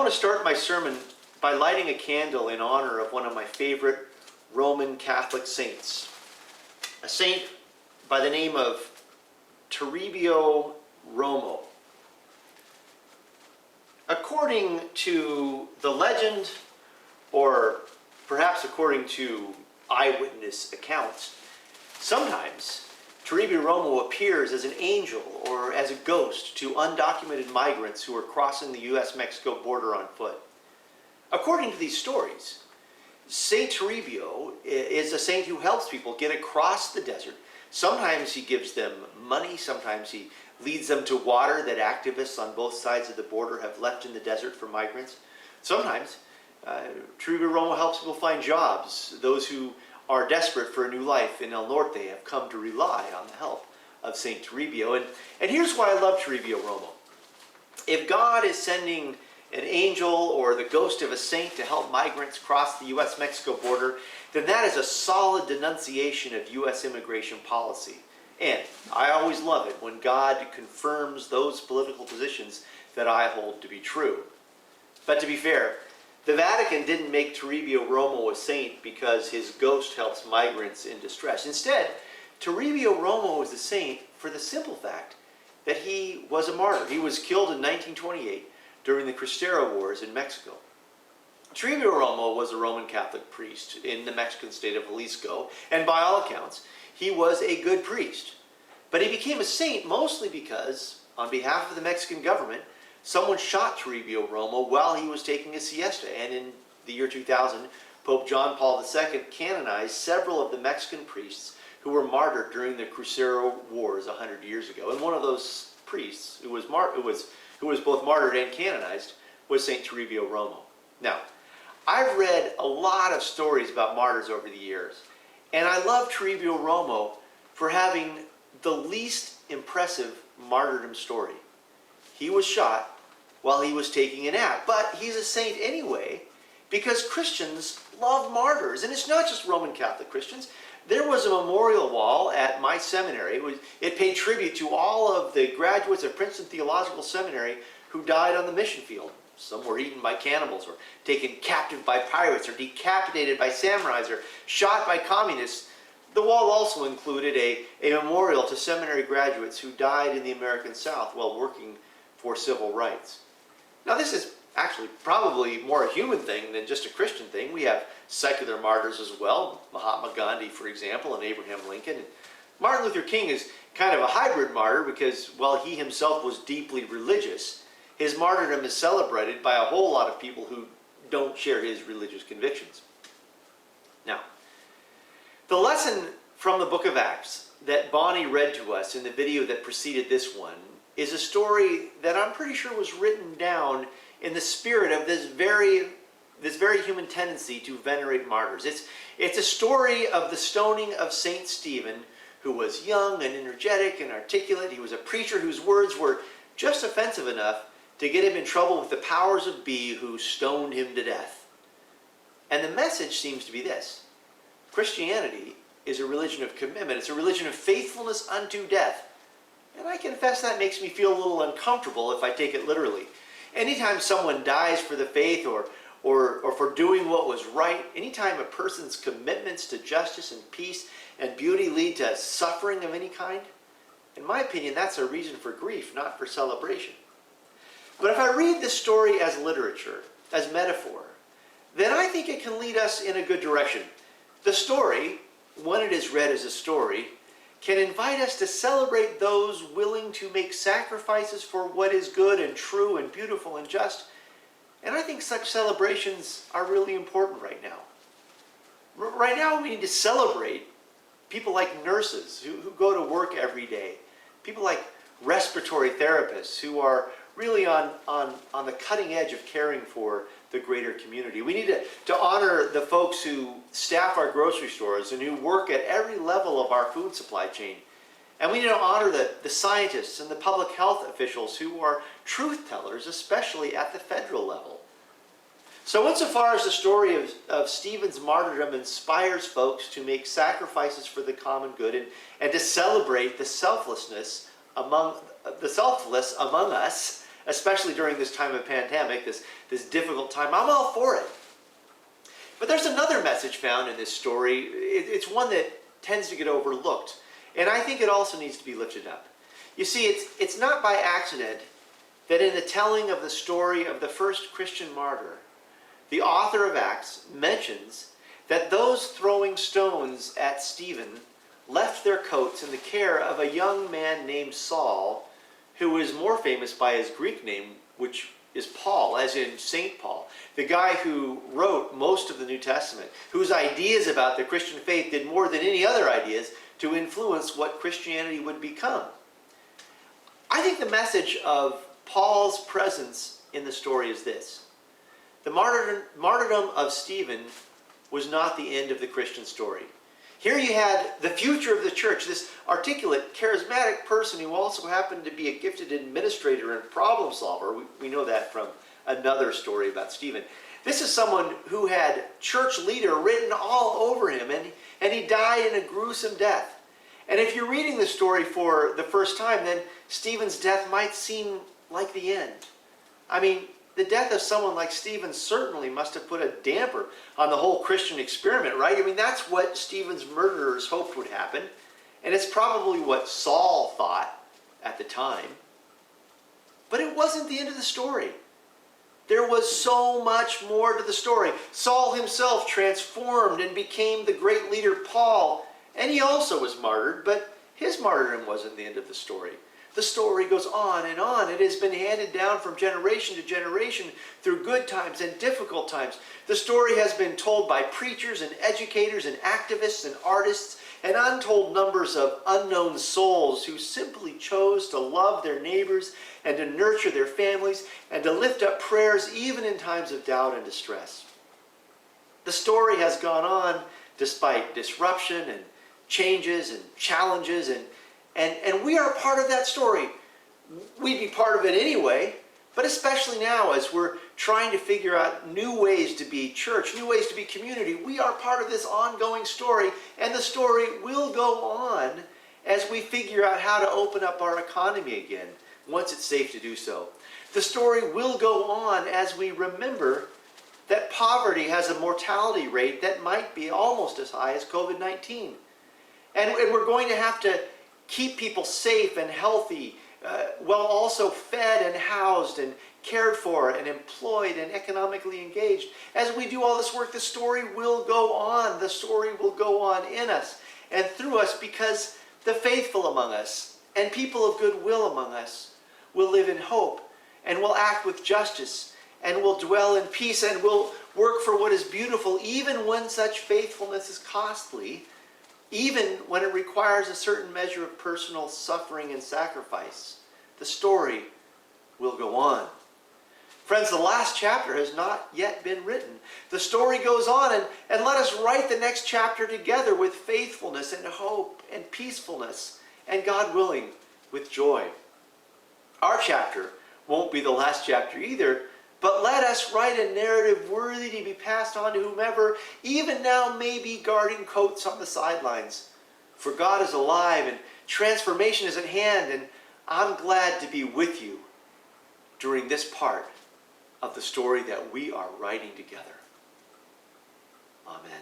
want to start my sermon by lighting a candle in honor of one of my favorite Roman Catholic saints, a saint by the name of Toribio Romo. According to the legend, or perhaps according to eyewitness accounts, sometimes Toribio Romo appears as an angel or as a ghost to undocumented migrants who are crossing the U.S.-Mexico border on foot. According to these stories, Saint Toribio is a saint who helps people get across the desert. Sometimes he gives them money, sometimes he leads them to water that activists on both sides of the border have left in the desert for migrants. Sometimes Toribio Romo helps people find jobs. Those who are desperate for a new life in El Norte have come to rely on the help of Saint Toribio. And here's why I love Toribio Romo. If God is sending an angel or the ghost of a saint to help migrants cross the U.S.-Mexico border, then that is a solid denunciation of U.S. immigration policy. And I always love it when God confirms those political positions that I hold to be true. But to be fair, the Vatican didn't make Toribio Romo a saint because his ghost helps migrants in distress. Instead, Toribio Romo was a saint for the simple fact that he was a martyr. He was killed in 1928 during the Cristero Wars in Mexico. Toribio Romo was a Roman Catholic priest in the Mexican state of Jalisco, and by all accounts, he was a good priest. But he became a saint mostly because, on behalf of the Mexican government, someone shot Toribio Romo while he was taking a siesta, and in the year 2000, Pope John Paul II canonized several of the Mexican priests who were martyred during the Cristero Wars 100 years ago. And one of those priests who was both martyred and canonized was Saint Toribio Romo. Now, I've read a lot of stories about martyrs over the years, and I love Toribio Romo for having the least impressive martyrdom story. He was shot while he was taking a nap, but he's a saint anyway because Christians love martyrs. And it's not just Roman Catholic Christians. There was a memorial wall at my seminary. It paid tribute to all of the graduates of Princeton Theological Seminary who died on the mission field. Some were eaten by cannibals, or taken captive by pirates, or decapitated by samurais, or shot by communists. The wall also included a memorial to seminary graduates who died in the American South while working for civil rights. Now, this is actually probably more a human thing than just a Christian thing. We have secular martyrs as well. Mahatma Gandhi, for example, and Abraham Lincoln. And Martin Luther King is kind of a hybrid martyr because while he himself was deeply religious, his martyrdom is celebrated by a whole lot of people who don't share his religious convictions. Now, the lesson from the book of Acts that Bonnie read to us in the video that preceded this one is a story that I'm pretty sure was written down in the spirit of this very human tendency to venerate martyrs. It's a story of the stoning of Saint Stephen, who was young and energetic and articulate. He was a preacher whose words were just offensive enough to get him in trouble with the powers of be who stoned him to death. And the message seems to be this: Christianity is a religion of commitment. It's a religion of faithfulness unto death. And I confess that makes me feel a little uncomfortable if I take it literally. Anytime someone dies for the faith or for doing what was right, anytime a person's commitments to justice and peace and beauty lead to suffering of any kind, in my opinion, that's a reason for grief, not for celebration. But if I read this story as literature, as metaphor, then I think it can lead us in a good direction. The story, when it is read as a story, can invite us to celebrate those willing to make sacrifices for what is good and true and beautiful and just. And I think such celebrations are really important right now. Right now we need to celebrate people like nurses who go to work every day, people like respiratory therapists who are really on the cutting edge of caring for the greater community. We need to honor the folks who staff our grocery stores and who work at every level of our food supply chain. And we need to honor the scientists and the public health officials who are truth tellers, especially at the federal level. So insofar as the story of Stephen's martyrdom inspires folks to make sacrifices for the common good and to celebrate the selfless among us, especially during this time of pandemic, this difficult time. I'm all for it. But there's another message found in this story. It's one that tends to get overlooked, and I think it also needs to be lifted up. You see, it's not by accident that in the telling of the story of the first Christian martyr, the author of Acts mentions that those throwing stones at Stephen left their coats in the care of a young man named Saul, who is more famous by his Greek name, which is Paul, as in Saint Paul, the guy who wrote most of the New Testament, whose ideas about the Christian faith did more than any other ideas to influence what Christianity would become. I think the message of Paul's presence in the story is this: the martyrdom of Stephen was not the end of the Christian story. Here you had the future of the church, this articulate, charismatic person who also happened to be a gifted administrator and problem solver. We know that from another story about Stephen. This is someone who had church leader written all over him, and he died in a gruesome death. And if you're reading the story for the first time, then Stephen's death might seem like the end. I mean, the death of someone like Stephen certainly must have put a damper on the whole Christian experiment, right? I mean, that's what Stephen's murderers hoped would happen, and it's probably what Saul thought at the time. But it wasn't the end of the story. There was so much more to the story. Saul himself transformed and became the great leader Paul, and he also was martyred, but his martyrdom wasn't the end of the story. The story goes on and on. It has been handed down from generation to generation through good times and difficult times. The story has been told by preachers and educators and activists and artists and untold numbers of unknown souls who simply chose to love their neighbors and to nurture their families and to lift up prayers even in times of doubt and distress. The story has gone on despite disruption and changes and challenges, and we are a part of that story. We'd be part of it anyway, but especially now as we're trying to figure out new ways to be church, new ways to be community. We are part of this ongoing story, and the story will go on as we figure out how to open up our economy again, once it's safe to do so. The story will go on as we remember that poverty has a mortality rate that might be almost as high as COVID-19. And we're going to have to keep people safe and healthy, while also fed and housed and cared for and employed and economically engaged. As we do all this work, the story will go on. The story will go on in us and through us, because the faithful among us and people of goodwill among us will live in hope and will act with justice and will dwell in peace and will work for what is beautiful, even when such faithfulness is costly, even when it requires a certain measure of personal suffering and sacrifice. The story will go on. Friends, the last chapter has not yet been written. The story goes on, and let us write the next chapter together with faithfulness and hope and peacefulness, and God willing, with joy. Our chapter won't be the last chapter either, but let us write a narrative worthy to be passed on to whomever even now may be guarding coats on the sidelines. For God is alive and transformation is at hand, and I'm glad to be with you during this part of the story that we are writing together. Amen.